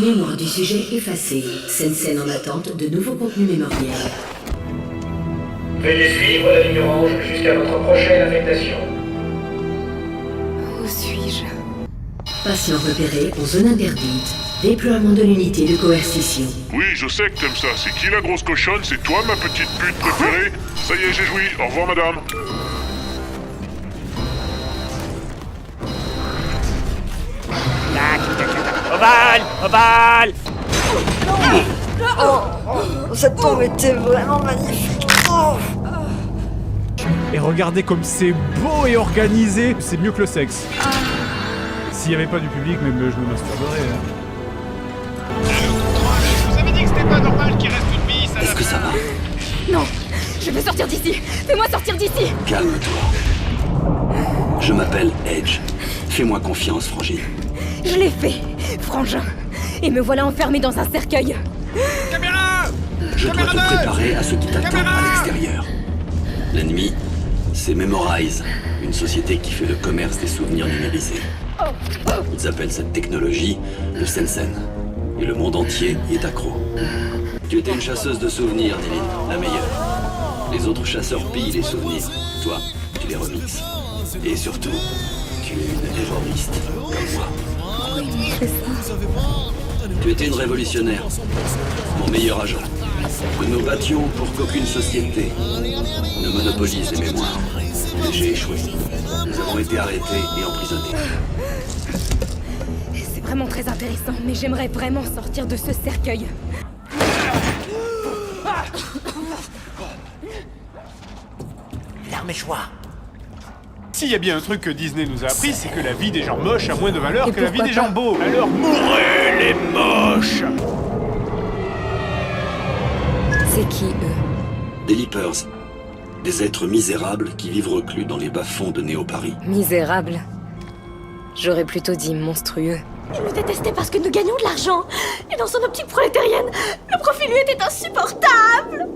Mémoire du sujet effacée. Scène en attente de nouveaux contenus mémoriels. Veuillez suivre la ligne orange jusqu'à votre prochaine affectation. Où suis-je? Patient repéré en zone interdite. Déploiement de l'unité de coercition. Oui, je sais que t'aimes ça. C'est qui la grosse cochonne? C'est toi, ma petite pute préférée? Ça y est, j'ai joui. Au revoir, madame. Oval! Oval! Cette tombe était vraiment magnifique. Oh. Et regardez comme c'est beau et organisé. C'est mieux que le sexe. S'il n'y avait pas du public, même je me masturberais. Je vous avais dit que c'était pas normal qu'il reste une bille, ça. Est-ce que ça va? Non! Je veux sortir d'ici! Fais-moi sortir d'ici! Calme-toi. Je m'appelle Edge. Fais-moi confiance, Frangine. Je l'ai fait, frangin! Et me voilà enfermé dans un cercueil! Caméra! Je dois te préparer à ce qui t'attend à l'extérieur. L'ennemi, c'est Memorize, une société qui fait le commerce des souvenirs numérisés. Ils appellent cette technologie le Sensen. Et le monde entier y est accro. Tu étais une chasseuse de souvenirs, Dylan, la meilleure. Les autres chasseurs pillent les souvenirs. Toi, tu les remixes. Et surtout, tu es une terroriste, comme moi. Tu étais une révolutionnaire, mon meilleur agent. Que nous battions pour qu'aucune société ne monopolise les mémoires. Mais j'ai échoué. Nous avons été arrêtés et emprisonnés. C'est vraiment très intéressant, mais j'aimerais vraiment sortir de ce cercueil. L'arme échoua. S'il y a bien un truc que Disney nous a appris, c'est que la vie des gens moches a moins de valeur Et que la vie pourquoi des gens pas beaux. Alors mourrez les moches! C'est qui, eux? Des Leapers. Des êtres misérables qui vivent reclus dans les bas-fonds de Néo-Paris. Misérable. J'aurais plutôt dit monstrueux. Il nous détestait parce que nous gagnions de l'argent. Et dans son optique prolétarienne, le profit lui était insupportable.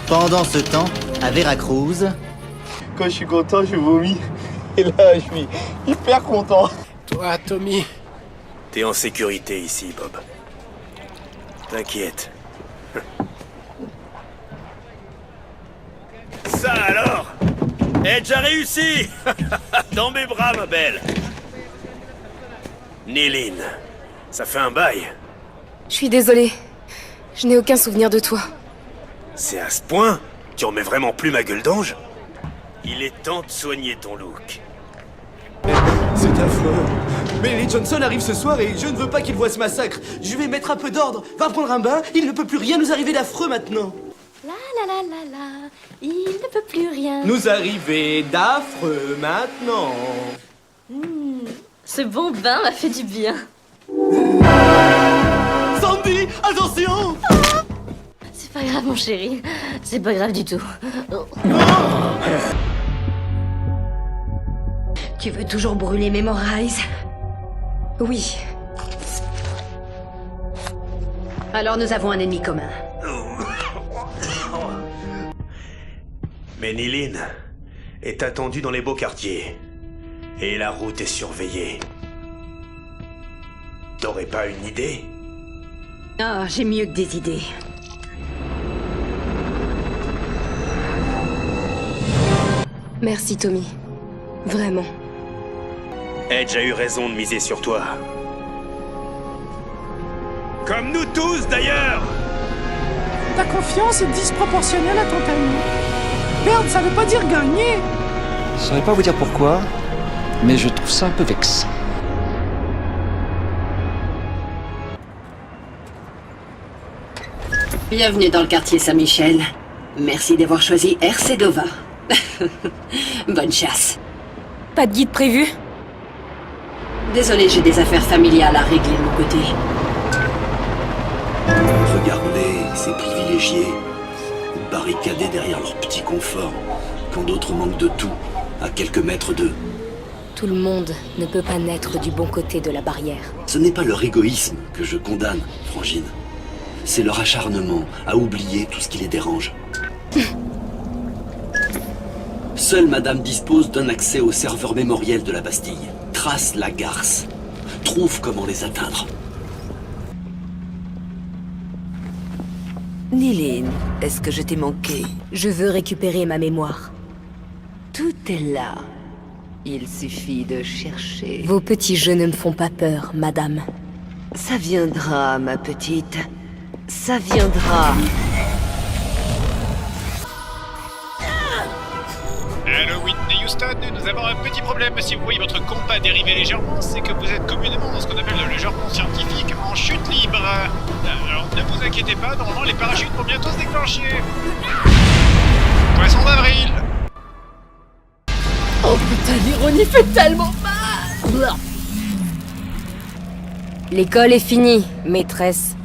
Pendant ce temps, à Veracruz... Quand je suis content, je vomis. Et là, je suis hyper content. Toi, Tommy, t'es en sécurité ici, Bob. T'inquiète. Ça alors? Edge a réussi! Dans mes bras, ma belle! Néline, ça fait un bail. Je suis désolée. Je n'ai aucun souvenir de toi. C'est à ce point? Tu remets vraiment plus ma gueule d'ange? Il est temps de soigner ton look. C'est affreux. Mais les Johnson arrivent ce soir et je ne veux pas qu'ils voient ce massacre. Je vais mettre un peu d'ordre. Va prendre un bain, il ne peut plus rien nous arriver d'affreux maintenant. La la la la la, il ne peut plus rien. Nous arriver d'affreux maintenant. Ce bon bain m'a fait du bien. Sandy, attention! C'est pas grave, mon chéri. C'est pas grave du tout. Oh. Tu veux toujours brûler Memorize? Oui. Alors nous avons un ennemi commun. Mais Néline est attendue dans les beaux quartiers. Et la route est surveillée. T'aurais pas une idée? Ah, j'ai mieux que des idées. Merci, Tommy. Vraiment. Edge a eu raison de miser sur toi. Comme nous tous, d'ailleurs! Ta confiance est disproportionnelle à ton talent. Perdre, ça veut pas dire gagner. Je saurais pas vous dire pourquoi, mais je trouve ça un peu vexant. Bienvenue dans le quartier Saint-Michel. Merci d'avoir choisi RC Dova. Bonne chasse. Pas de guide prévu? Désolé, j'ai des affaires familiales à régler de mon côté. Regardez ces privilégiés, barricadés derrière leur petit confort, quand d'autres manquent de tout, à quelques mètres d'eux. Tout le monde ne peut pas naître du bon côté de la barrière. Ce n'est pas leur égoïsme que je condamne, Frangine. C'est leur acharnement à oublier tout ce qui les dérange. Seule Madame dispose d'un accès au serveur mémoriel de la Bastille. Trace la garce. Trouve comment les atteindre. Nilin, est-ce que je t'ai manqué? Je veux récupérer ma mémoire. Tout est là. Il suffit de chercher. Vos petits jeux ne me font pas peur, madame. Ça viendra, ma petite. Ça viendra. Allô Whitney Houston, nous avons un petit problème. Si vous voyez votre compas dériver légèrement, c'est que vous êtes communément dans ce qu'on appelle le jargon scientifique en chute libre. Alors ne vous inquiétez pas, normalement les parachutes vont bientôt se déclencher. Poisson d'avril. Oh putain, l'ironie fait tellement mal. L'école est finie, maîtresse.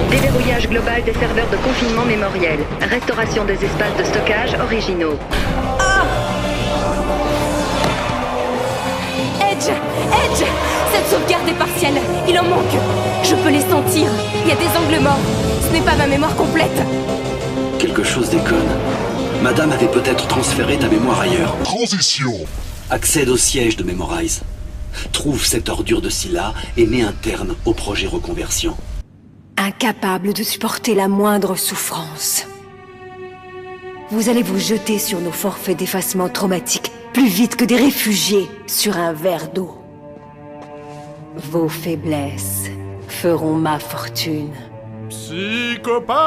Déverrouillage global des serveurs de confinement mémoriel. Restauration des espaces de stockage originaux. Edge! Edge! Cette sauvegarde est partielle. Il en manque. Je peux les sentir. Il y a des angles morts. Ce n'est pas ma mémoire complète. Quelque chose déconne. Madame avait peut-être transféré ta mémoire ailleurs. Transition. Accède au siège de Memorize. Trouve cette ordure de Scylla et mets un terme au projet reconversion. Incapable de supporter la moindre souffrance. Vous allez vous jeter sur nos forfaits d'effacement traumatique plus vite que des réfugiés sur un verre d'eau. Vos faiblesses feront ma fortune. Psychopathe!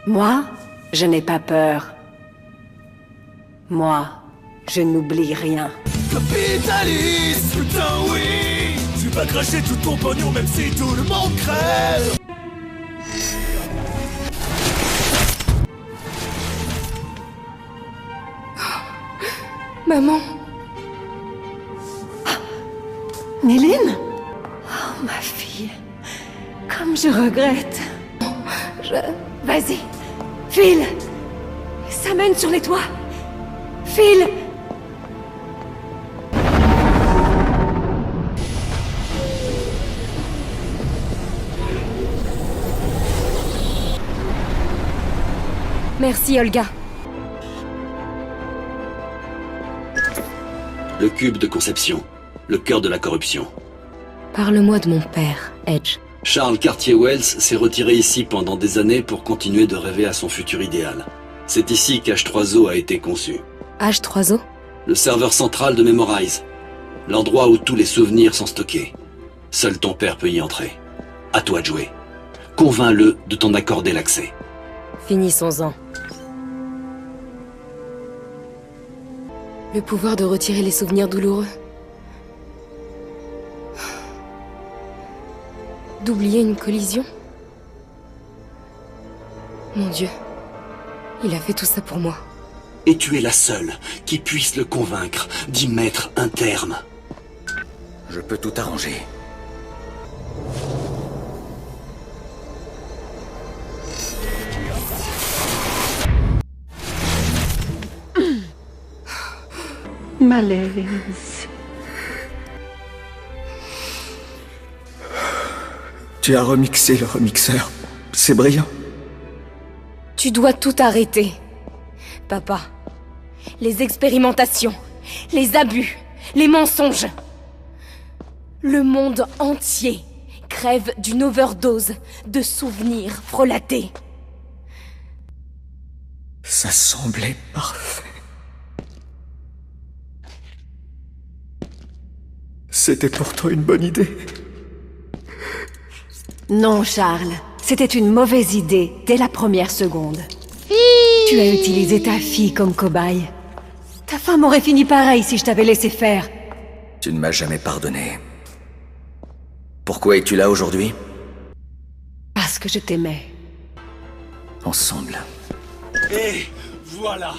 Moi, je n'ai pas peur. Moi, je n'oublie rien. Capitaliste, putain oui! Tu vas cracher tout ton pognon même si tout le monde crève! Maman. Nilin? Oh, ma fille. Comme je regrette. Vas-y, file! Ça mène sur les toits! File! Merci, Olga. Le cube de conception, le cœur de la corruption. Parle-moi de mon père, Edge. Charles Cartier-Wells s'est retiré ici pendant des années pour continuer de rêver à son futur idéal. C'est ici qu'H3O a été conçu. H3O? Le serveur central de Memorize. L'endroit où tous les souvenirs sont stockés. Seul ton père peut y entrer. À toi de jouer. Convainc-le de t'en accorder l'accès. Finissons-en. Le pouvoir de retirer les souvenirs douloureux. D'oublier une collision. Mon Dieu. Il a fait tout ça pour moi. Et tu es la seule qui puisse le convaincre d'y mettre un terme. Je peux tout arranger. Malaise. Tu as remixé le remixeur. C'est brillant. Tu dois tout arrêter. Papa. Les expérimentations, les abus, les mensonges. Le monde entier crève d'une overdose de souvenirs frelatés. Ça semblait parfait. C'était pourtant une bonne idée. Non, Charles. C'était une mauvaise idée dès la première seconde. Tu as utilisé ta fille comme cobaye. Ta femme aurait fini pareil si je t'avais laissé faire. Tu ne m'as jamais pardonné. Pourquoi es-tu là aujourd'hui? Parce que je t'aimais. Ensemble. Et voilà.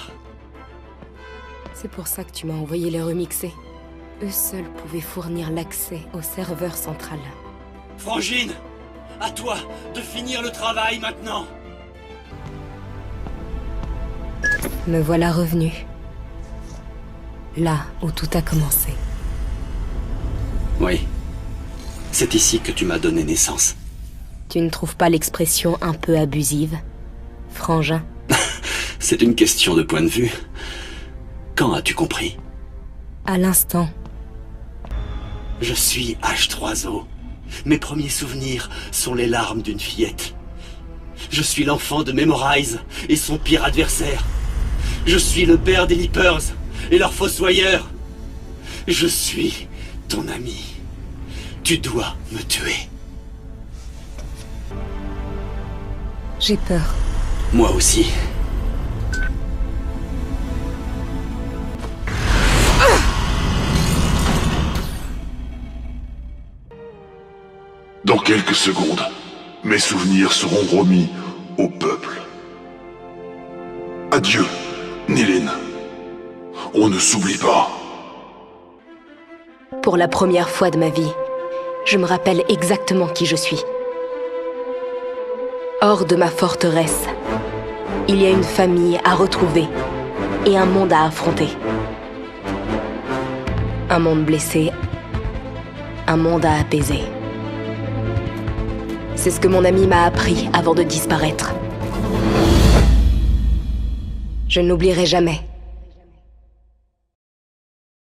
C'est pour ça que tu m'as envoyé les remixer. Eux seuls pouvaient fournir l'accès au serveur central. Frangine, à toi de finir le travail maintenant. Me voilà revenu. Là où tout a commencé. Oui. C'est ici que tu m'as donné naissance. Tu ne trouves pas l'expression un peu abusive, frangin? C'est une question de point de vue. Quand as-tu compris? À l'instant. Je suis H3O. Mes premiers souvenirs sont les larmes d'une fillette. Je suis l'enfant de Memorize et son pire adversaire. Je suis le père des Leapers et leur fossoyeur. Je suis ton ami. Tu dois me tuer. J'ai peur. Moi aussi. Dans quelques secondes, mes souvenirs seront remis au peuple. Adieu, Nilin. On ne s'oublie pas. Pour la première fois de ma vie, je me rappelle exactement qui je suis. Hors de ma forteresse, il y a une famille à retrouver et un monde à affronter. Un monde blessé, un monde à apaiser. C'est ce que mon ami m'a appris avant de disparaître. Je n'oublierai jamais.